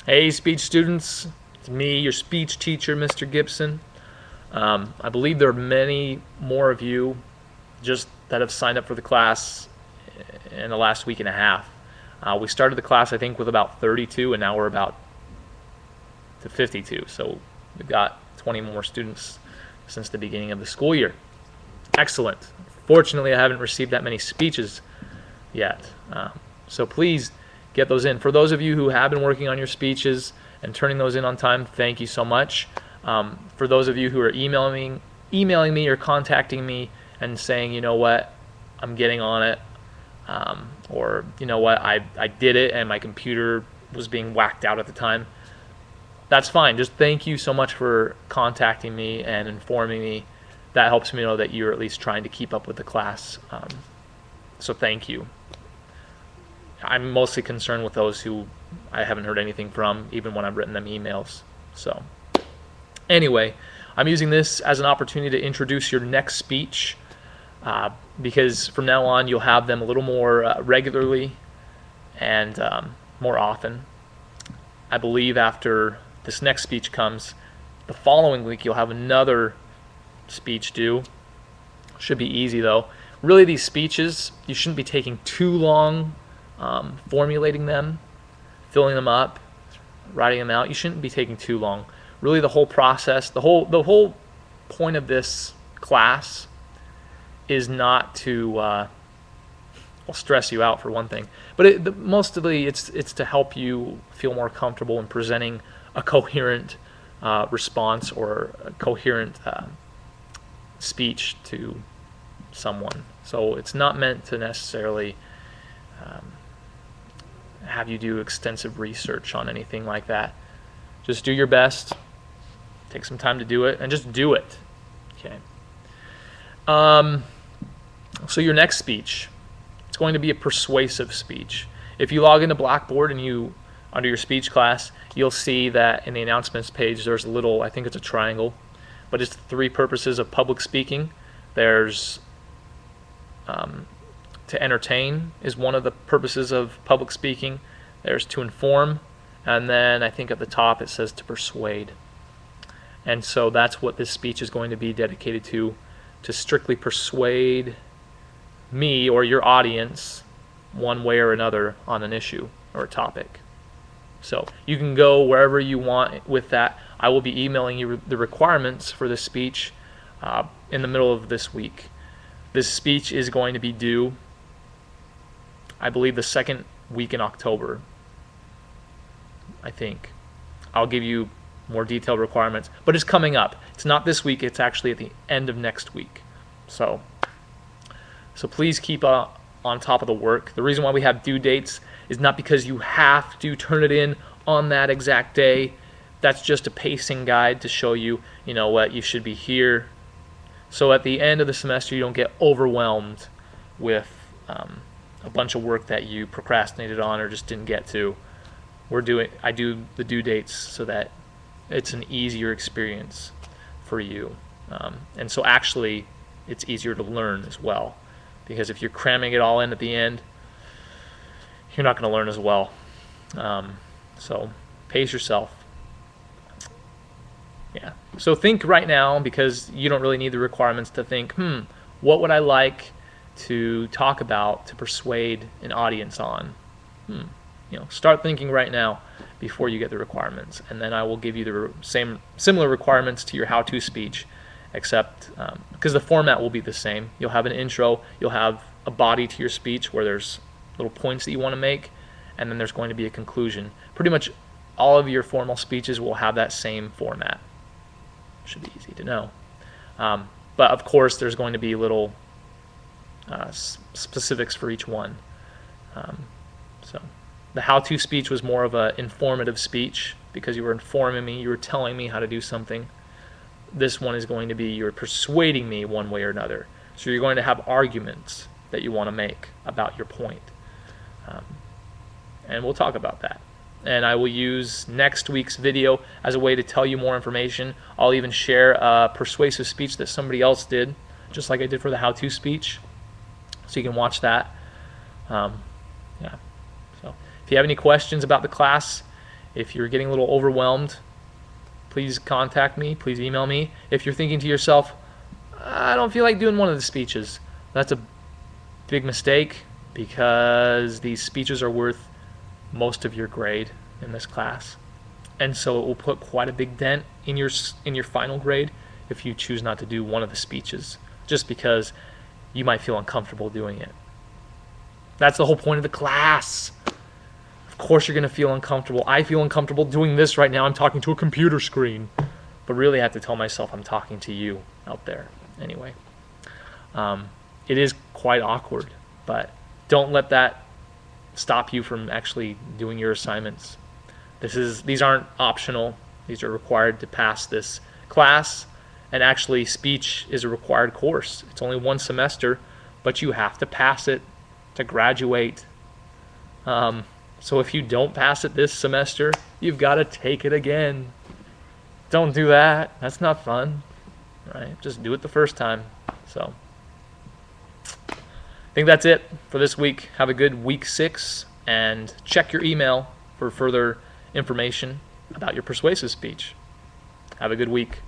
Hey, speech students, it's me, your speech teacher, Mr. Gibson. I believe there are many more of you just that have signed up for the class in the last week and a half. We started the class, I think, with about 32, and now we're about to 52. So we've got 20 more students since the beginning of the school year. Excellent. Fortunately, I haven't received that many speeches yet. So please get those in. For those of you who have been working on your speeches and turning those in on time, thank you so much. For those of you who are emailing me or contacting me and saying, you know what, I'm getting on it, or you know what, I did it and my computer was being whacked out at the time, that's fine. Just thank you so much for contacting me and informing me. That helps me know that you're at least trying to keep up with the class. So thank you. I'm mostly concerned with those who I haven't heard anything from, even when I've written them emails. So anyway, I'm using this as an opportunity to introduce your next speech, because from now on you'll have them a little more regularly and more often. I believe after this next speech comes, the following week you'll have another speech due. Should be easy though. Really, these speeches, you shouldn't be taking too long formulating them, filling them up, writing them out. You shouldn't be taking too long. Really, the whole process, the whole point of this class is not to stress you out, for one thing, but mostly it's to help you feel more comfortable in presenting a coherent response or a coherent speech to someone. So it's not meant to necessarily have you do extensive research on anything like that. Just do your best, take some time to do it, and just do it. Okay. So your next speech, it's going to be a persuasive speech. If you log into Blackboard and you, under your speech class, you'll see that in the announcements page there's a little, I think it's a triangle, but it's the 3 purposes of public speaking. There's to entertain is one of the purposes of public speaking. There's to inform, and then I think at the top it says to persuade. And so that's what this speech is going to be dedicated to strictly persuade me or your audience one way or another on an issue or a topic. So you can go wherever you want with that. I will be emailing you the requirements for this speech in the middle of this week. This speech is going to be due, I believe, the second week in October, I think. I'll give you more detailed requirements, but it's coming up. It's not this week, it's actually at the end of next week. So please keep on top of the work. The reason why we have due dates is not because you have to turn it in on that exact day. That's just a pacing guide to show you, you know what, you should be here. So at the end of the semester, you don't get overwhelmed with a bunch of work that you procrastinated on or just didn't get to. I do the due dates so that it's an easier experience for you. And so actually, it's easier to learn as well. Because if you're cramming it all in at the end, you're not going to learn as well. So pace yourself. Yeah. So think right now, because you don't really need the requirements to think, what would I like to talk about to persuade an audience on? Start thinking right now before you get the requirements, and then I will give you the similar requirements to your how-to speech, except because the format will be the same. You'll have an intro, you'll have a body to your speech where there's little points that you want to make, and then there's going to be a conclusion. Pretty much all of your formal speeches will have that same format. Should be easy to know. But of course, there's going to be little specifics for each one. So the how-to speech was more of an informative speech because you were informing me, you were telling me how to do something. This one is going to be you're persuading me one way or another. So you're going to have arguments that you want to make about your point. And we'll talk about that. And I will use next week's video as a way to tell you more information. I'll even share a persuasive speech that somebody else did, just like I did for the how-to speech. So you can watch that. Yeah. So if you have any questions about the class, If you're getting a little overwhelmed, please contact me. Please email me. If you're thinking to yourself, I don't feel like doing one of the speeches, that's a big mistake, because these speeches are worth most of your grade in this class. And so it will put quite a big dent in your final grade if you choose not to do one of the speeches, just because you might feel uncomfortable doing it. That's the whole point of the class. Of course you're going to feel uncomfortable. I feel uncomfortable doing this right now. I'm talking to a computer screen. But really I have to tell myself I'm talking to you out there. Anyway, it is quite awkward, but don't let that stop you from actually doing your assignments. These aren't optional. These are required to pass this class. And actually, speech is a required course. It's only one semester, but you have to pass it to graduate. So if you don't pass it this semester, you've got to take it again. Don't do that. That's not fun, right? Just do it the first time. So I think that's it for this week. Have a good week 6, and check your email for further information about your persuasive speech. Have a good week.